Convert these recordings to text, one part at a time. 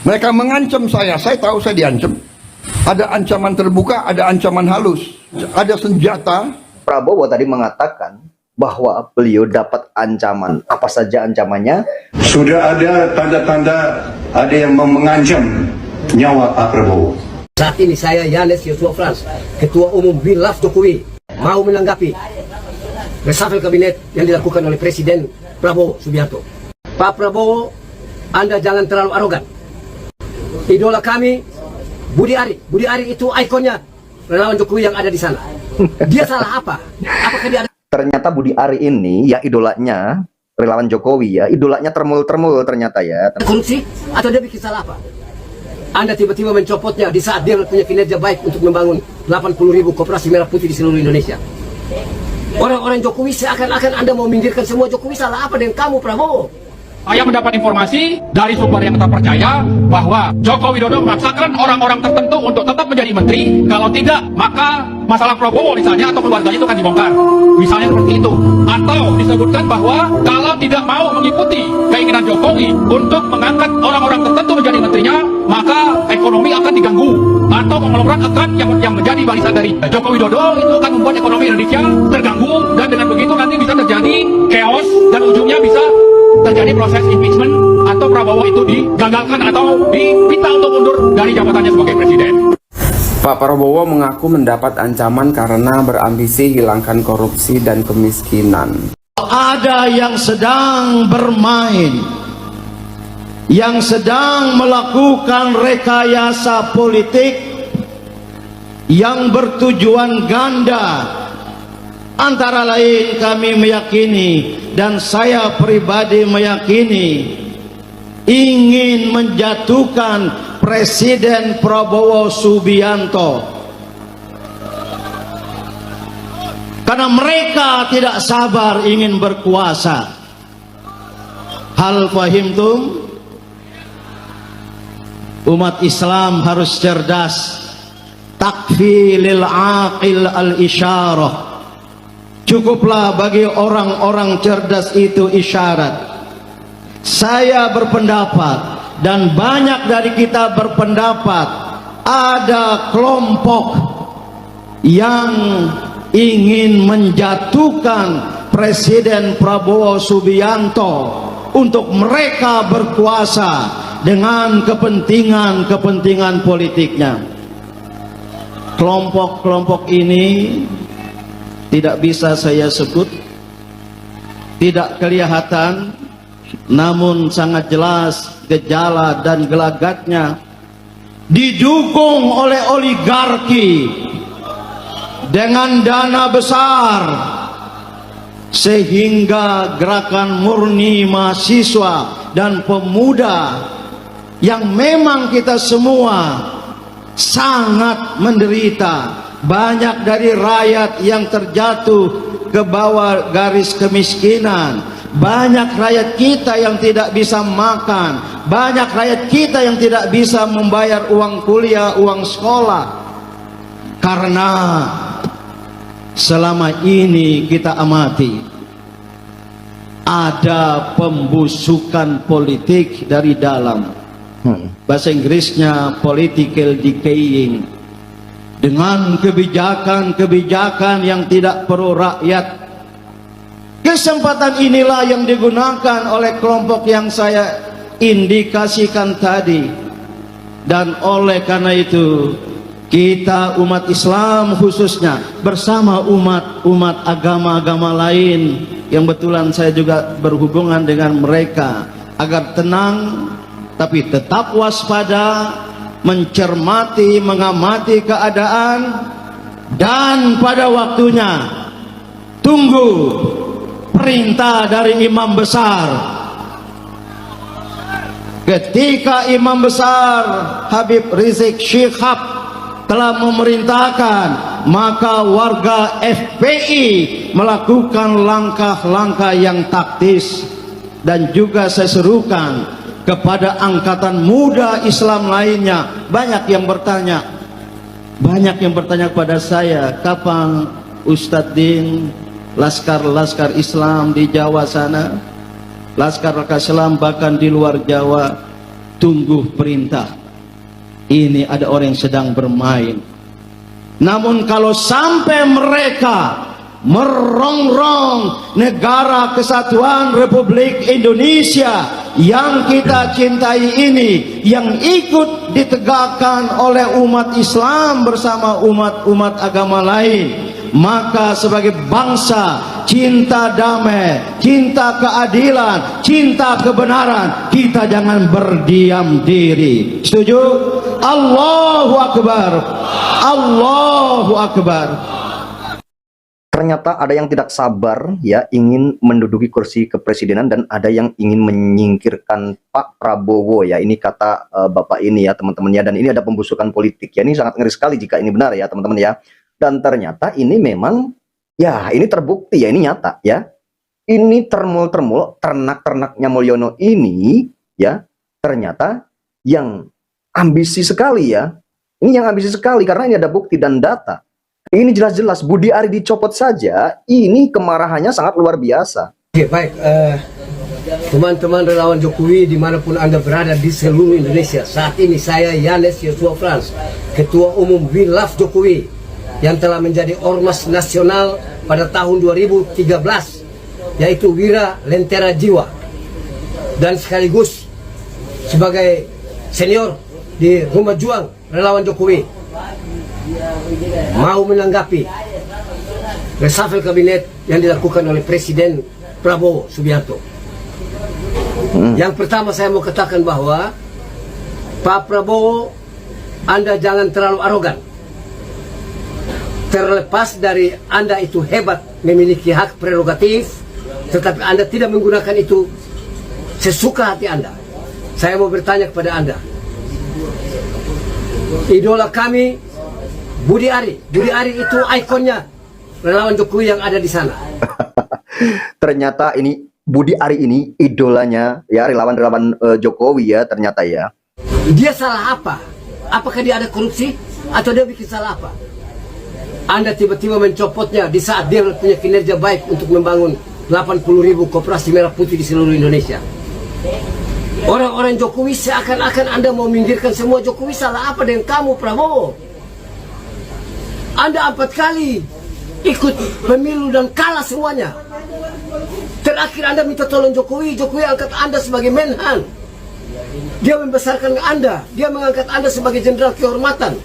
Mereka mengancam saya tahu saya diancam. Ada ancaman terbuka, ada ancaman halus, ada senjata. Prabowo tadi mengatakan bahwa beliau dapat ancaman. Apa saja ancamannya? Sudah ada tanda-tanda ada yang mengancam nyawa Pak Prabowo. Saat ini saya Yanes Yosua Frans, Ketua Umum Bilaf Jokowi, mau menanggapi reshuffle kabinet yang dilakukan oleh Presiden Prabowo Subianto. Pak Prabowo, Anda jangan terlalu arogan. Idola kami Budi Ari. Budi Ari itu ikonnya relawan Jokowi yang ada di sana. Dia salah apa? Apakah dia ada... Ternyata Budi Ari ini ya idolanya relawan Jokowi, ya idolanya termul-termul ternyata ya. korupsi atau dia bikin salah apa? Anda tiba-tiba mencopotnya di saat dia punya kinerja baik untuk membangun 80.000 koperasi merah putih di seluruh Indonesia. Orang-orang Jokowi seakan-akan Anda mau minggirkan semua Jokowi. Salah apa dengan kamu, Prabowo? Saya mendapat informasi dari sumber yang terpercaya bahwa Joko Widodo memaksakan orang-orang tertentu untuk tetap menjadi menteri. Kalau tidak, maka masalah Prabowo misalnya atau keluarganya itu akan dibongkar. Misalnya seperti itu. Atau disebutkan bahwa kalau tidak mau mengikuti keinginan Jokowi untuk mengangkat orang-orang tertentu menjadi menterinya, maka ekonomi akan diganggu. Atau konglomerat akan yang menjadi barisan dari Joko Widodo itu akan membuat ekonomi Indonesia terganggu. Dan dengan begitu nanti bisa terjadi chaos dan ujungnya bisa terjadi proses impeachment atau Prabowo itu digagalkan atau diminta untuk mundur dari jabatannya sebagai presiden. Pak Prabowo mengaku mendapat ancaman karena berambisi hilangkan korupsi dan kemiskinan. Ada yang sedang bermain, yang sedang melakukan rekayasa politik yang bertujuan ganda. Antara lain kami meyakini dan saya pribadi meyakini ingin menjatuhkan Presiden Prabowo Subianto karena mereka tidak sabar ingin berkuasa. Hal fahimtum? Umat Islam harus cerdas. Takfi lil aqil al isyarah. Cukuplah bagi orang-orang cerdas itu isyarat. Saya berpendapat dan banyak dari kita berpendapat ada kelompok yang ingin menjatuhkan Presiden Prabowo Subianto untuk mereka berkuasa dengan kepentingan politiknya. Kelompok-kelompok ini tidak bisa saya sebut, tidak kelihatan, namun sangat jelas gejala dan gelagatnya didukung oleh oligarki dengan dana besar, sehingga gerakan murni mahasiswa dan pemuda yang memang kita semua sangat menderita. Banyak dari rakyat yang terjatuh ke bawah garis kemiskinan. Banyak rakyat kita yang tidak bisa makan. Banyak rakyat kita yang tidak bisa membayar uang kuliah, uang sekolah. Karena selama ini kita amati ada pembusukan politik dari dalam. Bahasa Inggrisnya political decaying. Dengan kebijakan-kebijakan yang tidak pro rakyat. Kesempatan inilah yang digunakan oleh kelompok yang saya indikasikan tadi. Dan oleh karena itu kita umat Islam khususnya bersama umat agama-agama lain yang betulan saya juga berhubungan dengan mereka, agar tenang tapi tetap waspada, mencermati, mengamati keadaan, dan pada waktunya tunggu perintah dari imam besar. Ketika imam besar Habib Rizik Syihab telah memerintahkan, maka warga FPI melakukan langkah-langkah yang taktis. Dan juga saya serukan kepada angkatan muda Islam lainnya. Banyak yang bertanya kepada saya, kapan Ustadz Din laskar-laskar Islam di Jawa sana, laskar Islam bahkan di luar Jawa, tunggu perintah. Ini ada orang yang sedang bermain. Namun kalau sampai mereka merongrong negara kesatuan Republik Indonesia yang kita cintai ini, yang ikut ditegakkan oleh umat Islam bersama umat-umat agama lain, maka sebagai bangsa cinta damai, cinta keadilan, cinta kebenaran, kita jangan berdiam diri. Setuju? Allahu Akbar, Allahu Akbar. Ternyata ada yang tidak sabar ya ingin menduduki kursi kepresidenan, dan ada yang ingin menyingkirkan Pak Prabowo ya. Ini kata Bapak ini ya teman-teman ya, dan ini ada pembusukan politik ya. Ini sangat ngeri sekali jika ini benar ya teman-teman ya. Dan ternyata ini memang ya, ini terbukti ya, ini nyata ya. Ini termul-termul ternak-ternaknya Mulyono ini ya, ternyata yang ambisi sekali ya. Ini yang ambisi sekali karena ini ada bukti dan data. Ini jelas-jelas Budi Ari dicopot saja, ini kemarahannya sangat luar biasa. Oke, baik, teman-teman relawan Jokowi dimanapun Anda berada di seluruh Indonesia, saat ini saya Yanes Yosua Frans, Ketua Umum We Love Jokowi, yang telah menjadi ormas nasional pada tahun 2013, yaitu Wira Lentera Jiwa, dan sekaligus sebagai senior di Rumah Juang Relawan Jokowi, mau menanggapi reshuffle kabinet yang dilakukan oleh Presiden Prabowo Subianto. Yang pertama saya mau katakan bahwa Pak Prabowo, Anda jangan terlalu arogan. Terlepas dari Anda itu hebat, memiliki hak prerogatif, tetapi Anda tidak menggunakan itu sesuka hati Anda. Saya mau bertanya kepada Anda, idola kami Budi Ari itu ikonnya relawan Jokowi yang ada di sana. Ternyata ini Budi Ari ini idolanya ya, relawan-relawan Jokowi ya ternyata ya. Dia salah apa? Apakah dia ada korupsi atau dia bikin salah apa? Anda tiba-tiba mencopotnya di saat dia punya kinerja baik untuk membangun 80.000 koperasi merah putih di seluruh Indonesia. Orang-orang Jokowi seakan-akan Anda mau minggirkan semua Jokowi. Salah apa dengan kamu Prabowo? Anda 4 kali ikut pemilu dan kalah semuanya. Terakhir Anda minta tolong Jokowi, Jokowi angkat Anda sebagai Menhan. Dia membesarkan Anda, dia mengangkat Anda sebagai jenderal kehormatan.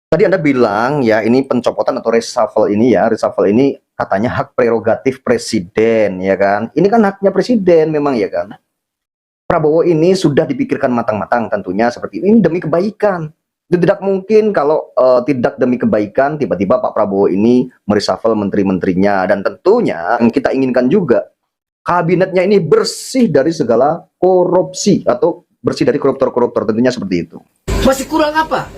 Tadi Anda bilang ya, ini pencopotan atau reshuffle ini ya, reshuffle ini katanya hak prerogatif presiden ya kan. Ini kan haknya presiden memang ya kan. Prabowo ini sudah dipikirkan matang-matang tentunya seperti ini demi kebaikan. Itu tidak mungkin kalau tidak demi kebaikan tiba-tiba Pak Prabowo ini mereshuffle menteri-menterinya, dan tentunya yang kita inginkan juga kabinetnya ini bersih dari segala korupsi atau bersih dari koruptor-koruptor, tentunya seperti itu. Masih kurang apa?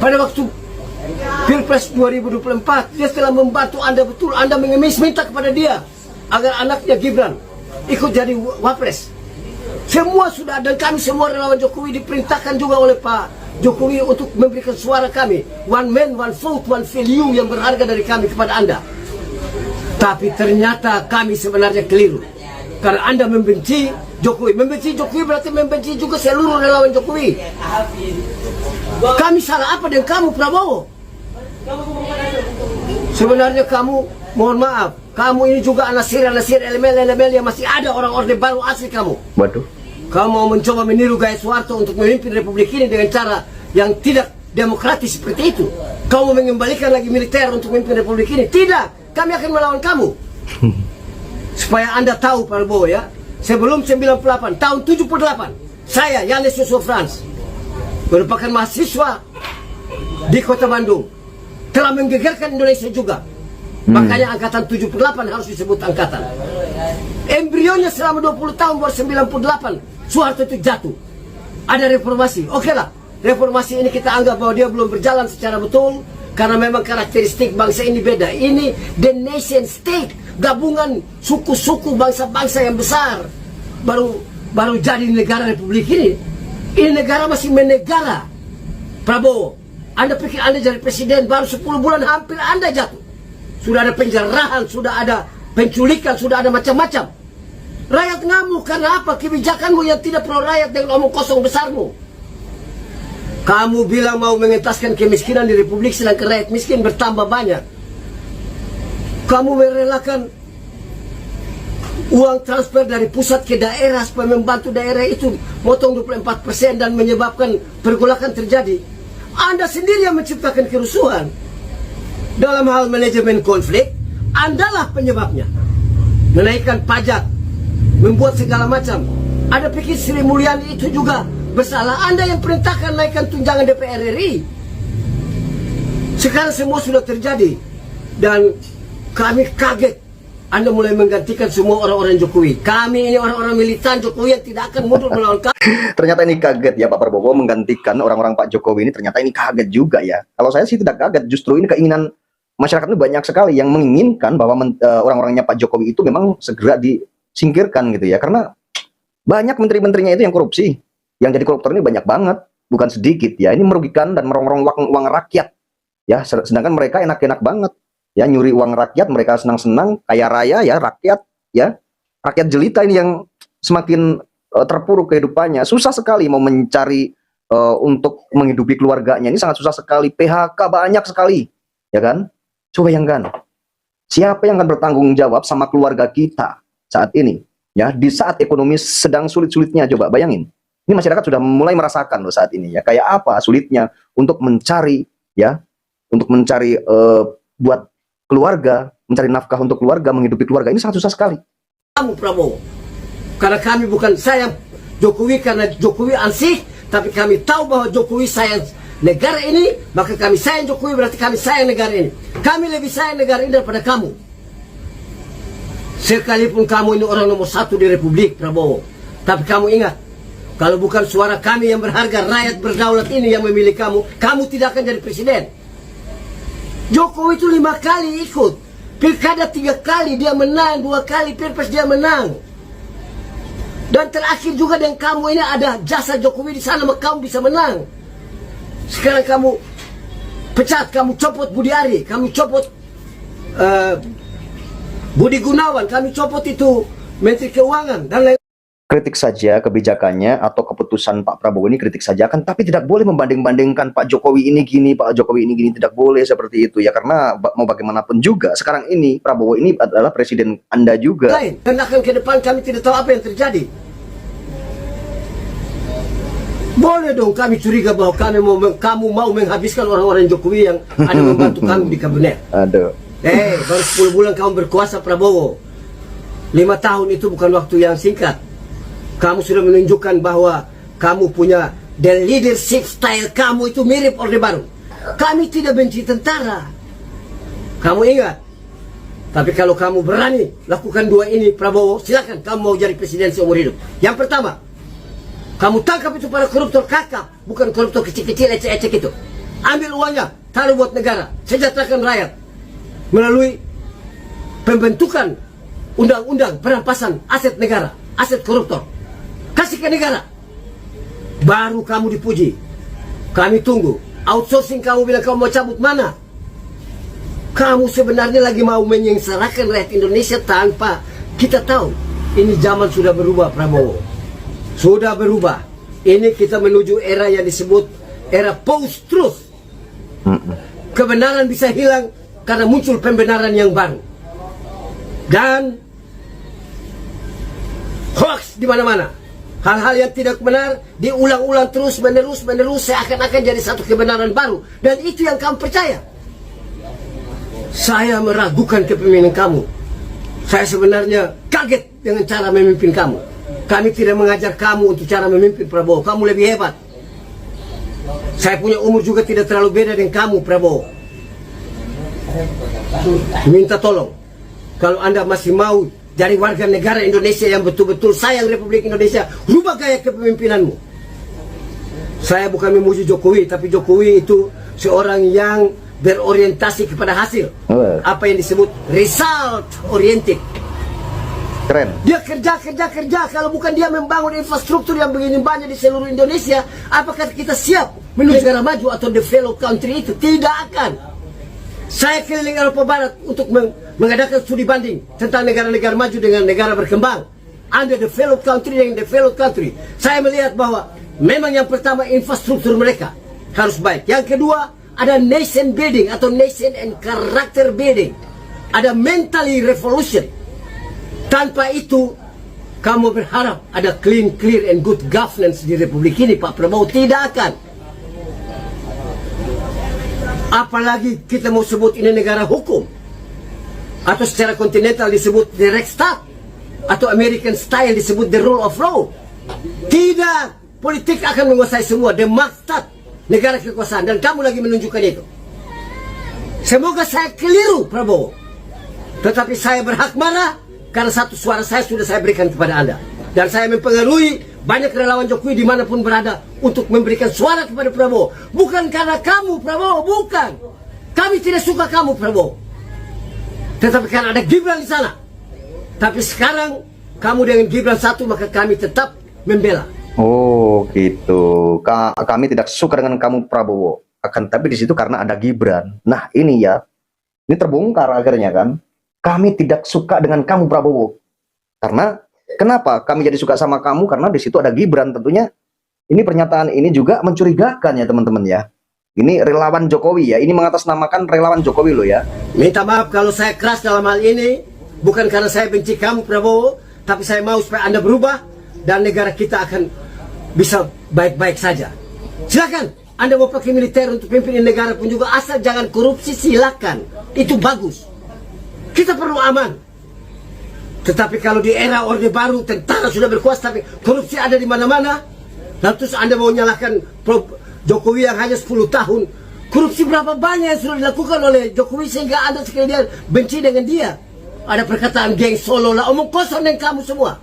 Pada waktu Pilpres 2024 dia telah membantu Anda betul. Anda mengemis minta kepada dia agar anaknya Gibran ikut jadi wapres. Semua sudah, dan kami semua relawan Jokowi diperintahkan juga oleh Pak Jokowi untuk memberikan suara kami, one man, one vote, one value yang berharga dari kami kepada Anda. Tapi ternyata kami sebenarnya keliru, karena Anda membenci Jokowi. Membenci Jokowi berarti membenci juga seluruh relawan Jokowi. Kami salah apa dengan kamu Prabowo? Sebenarnya kamu, mohon maaf, kamu ini juga anasir elemen-elemen yang masih ada, orang orde baru asli kamu. Waduh. Kamu mau mencoba meniru Gaya Soeharto untuk memimpin republik ini dengan cara yang tidak demokratis seperti itu. Kamu mau mengembalikan lagi militer untuk memimpin republik ini? Tidak, kami akan melawan kamu. Supaya Anda tahu Prabowo ya, sebelum 98, tahun 78, saya Yanes Yosua Frans merupakan mahasiswa di Kota Bandung, telah menggegerkan Indonesia juga. Makanya angkatan 78 harus disebut angkatan. Embrionya selama 20 tahun baru 98 Soeharto itu jatuh. Ada reformasi. Oke lah, reformasi ini kita anggap bahwa dia belum berjalan secara betul, karena memang karakteristik bangsa ini beda. Ini the nation state, gabungan suku-suku bangsa-bangsa yang besar, baru jadi negara republik ini. Ini negara masih menegara. Prabowo, Anda pikir Anda jadi presiden baru 10 bulan hampir Anda jatuh. Sudah ada penjarahan, sudah ada penculikan, sudah ada macam-macam. Rakyat ngamuk karena apa? Kebijakanmu yang tidak pro rakyat dengan omong kosong besarmu. Kamu bilang mau mengentaskan kemiskinan di Republik sedangkan rakyat miskin bertambah banyak. Kamu merelakan uang transfer dari pusat ke daerah supaya membantu daerah itu motong 24% dan menyebabkan pergolakan terjadi. Anda sendiri yang menciptakan kerusuhan. Dalam hal manajemen konflik, Andalah penyebabnya. Menaikkan pajak, membuat segala macam. Ada pikir Sri Mulyani itu juga bersalah? Anda yang perintahkan naikkan tunjangan DPR RI. Sekarang semua sudah terjadi. Dan kami kaget Anda mulai menggantikan semua orang-orang Jokowi. Kami ini orang-orang militan Jokowi yang tidak akan mundur melawan kami. Ternyata ini kaget ya Pak Prabowo menggantikan orang-orang Pak Jokowi ini, ternyata ini kaget juga ya. Kalau saya sih tidak kaget, justru ini keinginan masyarakat ini banyak sekali yang menginginkan bahwa orang-orangnya Pak Jokowi itu memang segera disingkirkan gitu ya. Karena banyak menteri-menterinya itu yang korupsi. Yang jadi koruptor ini banyak banget, bukan sedikit ya. Ini merugikan dan merongrong uang rakyat. Ya, sedangkan mereka enak-enak banget. Ya, nyuri uang rakyat, mereka senang-senang, kaya raya ya, rakyat jelita ini yang semakin terpuruk kehidupannya. Susah sekali mau mencari untuk menghidupi keluarganya, ini sangat susah sekali. PHK banyak sekali, ya kan? Coba bayangkan, siapa yang akan bertanggung jawab sama keluarga kita saat ini? Ya, di saat ekonomi sedang sulit-sulitnya, coba bayangin. Ini masyarakat sudah mulai merasakan loh saat ini ya, kayak apa sulitnya untuk mencari ya, untuk mencari buat keluarga, mencari nafkah untuk keluarga, menghidupi keluarga, ini sangat susah sekali. Kamu Prabowo, karena kami bukan sayang Jokowi karena Jokowi ansih, tapi kami tahu bahwa Jokowi sayang negara ini, maka kami sayang Jokowi berarti kami sayang negara ini. Kami lebih sayang negara ini daripada kamu. Sekalipun kamu ini orang nomor 1 di Republik Prabowo, tapi kamu ingat, kalau bukan suara kami yang berharga, rakyat berdaulat ini yang memilih kamu, kamu tidak akan jadi presiden. Jokowi itu 5 kali ikut pilkada, 3 kali dia menang, 2 kali pilpres dia menang. Dan terakhir juga dengan kamu ini ada jasa Jokowi di sana, maka kamu bisa menang. Sekarang kamu pecat, kamu copot Budi Ari, kamu copot Budi Gunawan, kami copot itu Menteri Keuangan dan lain. Kritik saja kebijakannya atau keputusan Pak Prabowo ini, kritik saja kan, tapi tidak boleh membanding-bandingkan Pak Jokowi ini gini, Pak Jokowi ini gini, tidak boleh seperti itu ya, karena mau bagaimanapun juga sekarang ini Prabowo ini adalah presiden Anda juga. Dan akan ke depan kami tidak tahu apa yang terjadi. Boleh dong kami curiga bahwa kamu mau menghabiskan orang-orang Jokowi yang ada membantu kami di kabinet. Aduh. Baru 10 bulan kamu berkuasa Prabowo. 5 tahun itu bukan waktu yang singkat. Kamu sudah menunjukkan bahwa kamu punya the leadership style kamu itu mirip Orde Baru. Kami tidak benci tentara. Kamu ingat. Tapi kalau kamu berani lakukan 2 ini Prabowo, silakan kamu mau jadi presiden seumur hidup. Yang pertama, kamu tangkap itu para koruptor kakap, bukan koruptor kecil-kecil ecek-ecek itu. Ambil uangnya, taruh buat negara, sejahterakan rakyat melalui pembentukan undang-undang perampasan aset negara, aset koruptor. Kasih ke negara. Baru kamu dipuji. Kami tunggu. Outsourcing kamu bilang kamu mau cabut mana? Kamu sebenarnya lagi mau menyengsarakan rakyat Indonesia tanpa kita tahu. Ini zaman sudah berubah Prabowo. Sudah berubah. Ini kita menuju era yang disebut era post-truth. Kebenaran bisa hilang karena muncul pembenaran yang baru. Dan hoax di mana-mana. Hal-hal yang tidak benar diulang-ulang terus menerus seakan-akan jadi satu kebenaran baru. Dan itu yang kamu percaya. Saya meragukan kepemimpinan kamu. Saya sebenarnya kaget dengan cara memimpin kamu. Kami tidak mengajar kamu untuk cara memimpin Prabowo. Kamu lebih hebat. Saya punya umur juga tidak terlalu beda dengan kamu Prabowo. Minta tolong, kalau Anda masih mau jadi warga negara Indonesia yang betul-betul sayang Republik Indonesia, rubah gaya kepemimpinanmu. Saya bukan memuji Jokowi, tapi Jokowi itu seorang yang berorientasi kepada hasil. Apa yang disebut result oriented. Keren. Dia kerja. Kalau bukan dia membangun infrastruktur yang begini banyak di seluruh Indonesia, apakah kita siap menuju negara maju atau develop country itu? Tidak akan. Saya keliling Eropa Barat untuk mengadakan studi banding tentang negara-negara maju dengan negara berkembang. under the fellow country and the fellow country. Saya melihat bahwa memang yang pertama infrastruktur mereka harus baik. Yang kedua ada nation building atau nation and character building. Ada mentally revolution. Tanpa itu kamu berharap ada clean, clear and good governance di Republik ini, Pak Prabowo, tidak akan. Apalagi kita mau sebut ini negara hukum, atau secara kontinental disebut the Rechtsstaat, atau American style disebut the rule of law. Tidak, politik akan menguasai semua, the Machtstaat, negara kekuasaan, dan kamu lagi menunjukkan itu. Semoga saya keliru, Prabowo, tetapi saya berhak marah karena satu suara saya sudah saya berikan kepada Anda, dan saya mempengaruhi banyak relawan Jokowi dimanapun berada untuk memberikan suara kepada Prabowo. Bukan karena kamu, Prabowo, bukan. Kami tidak suka kamu, Prabowo, tetapi karena ada Gibran di sana. Tapi sekarang kamu dengan Gibran satu, maka kami tetap membela. Oh gitu. Kami tidak suka dengan kamu Prabowo. Akan tapi di situ karena ada Gibran. Nah ini ya, ini terbongkar akhirnya kan. Kami tidak suka dengan kamu Prabowo. Karena kenapa kami jadi suka sama kamu? Karena di situ ada Gibran tentunya. Ini pernyataan ini juga mencurigakan ya teman-teman ya. Ini relawan Jokowi ya. Ini mengatasnamakan relawan Jokowi loh ya. Minta maaf kalau saya keras dalam hal ini. Bukan karena saya benci kamu Prabowo, tapi saya mau supaya Anda berubah dan negara kita akan bisa baik-baik saja. Silakan Anda mau pakai militer untuk pimpin negara pun juga, asal jangan korupsi, silakan. Itu bagus. Kita perlu aman. Tetapi kalau di era Orde Baru tentara sudah berkuasa tapi korupsi ada di mana-mana, lalu terus Anda mau nyalahkan Jokowi yang hanya 10 tahun. Korupsi berapa banyak yang sudah dilakukan oleh Jokowi sehingga Anda sekalian benci dengan dia. Ada perkataan geng Solo lah, omong kosong dengan kamu semua.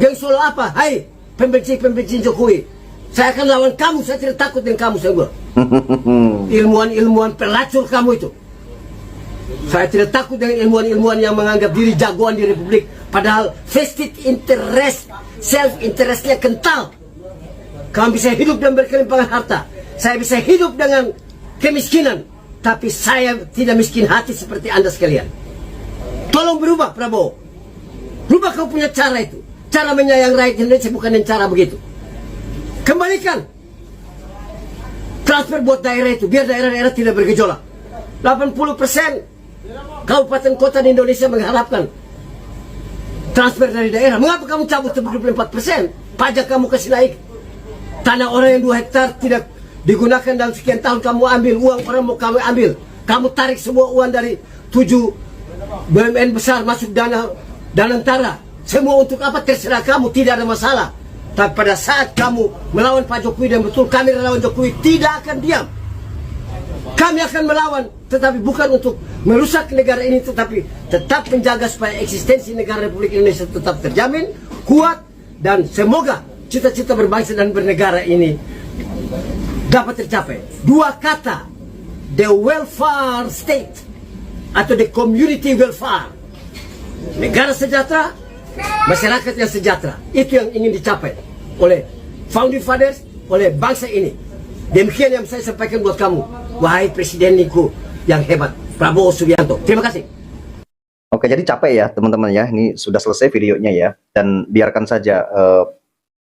Geng Solo apa? Hai, pembenci Jokowi, saya akan lawan kamu, saya tidak takut dengan kamu semua. Ilmuwan-ilmuwan pelacur kamu itu. Saya tidak takut dengan ilmuwan-ilmuwan yang menganggap diri jagoan di Republik, padahal vested interest, self-interestnya kental. Kamu bisa hidup dan berkelimpangan harta, saya bisa hidup dengan kemiskinan, tapi saya tidak miskin hati seperti Anda sekalian. Tolong berubah Prabowo. Rubah kau punya cara itu. Cara menyayang rakyat Indonesia bukan dengan cara begitu. Kembalikan transfer buat daerah itu, biar daerah-daerah tidak bergejolak. 80% kabupaten kota di Indonesia mengharapkan transfer dari daerah. Mengapa kamu cabut 74%? Pajak kamu kasih naik. Tanah orang yang 2 hektar tidak digunakan dalam sekian tahun kamu ambil. Uang orang mau kamu ambil. Kamu tarik semua uang dari 7 BUMN besar masuk dana Danantara. Semua untuk apa? Terserah kamu, tidak ada masalah. Tapi pada saat kamu melawan Pak Jokowi, dan betul kami relawan Jokowi tidak akan diam. Kami akan melawan, tetapi bukan untuk merusak negara ini, tetapi tetap menjaga supaya eksistensi negara Republik Indonesia tetap terjamin, kuat, dan semoga cita-cita berbangsa dan bernegara ini dapat tercapai. 2 kata, the welfare state atau the community welfare. Negara sejahtera, masyarakat yang sejahtera. Itu yang ingin dicapai oleh founding fathers, oleh bangsa ini. Demikian yang saya sampaikan buat kamu, wahai Presiden-niku yang hebat, Prabowo Subianto. Terima kasih. Oke, jadi capek ya teman-teman ya. Ini sudah selesai videonya ya. Dan biarkan saja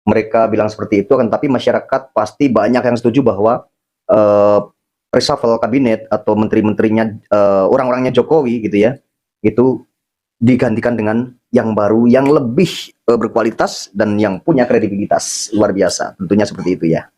mereka bilang seperti itu kan, tapi masyarakat pasti banyak yang setuju bahwa reshuffle kabinet atau menteri-menterinya, orang-orangnya Jokowi gitu ya, itu digantikan dengan yang baru, yang lebih berkualitas dan yang punya kredibilitas luar biasa. Tentunya seperti itu ya.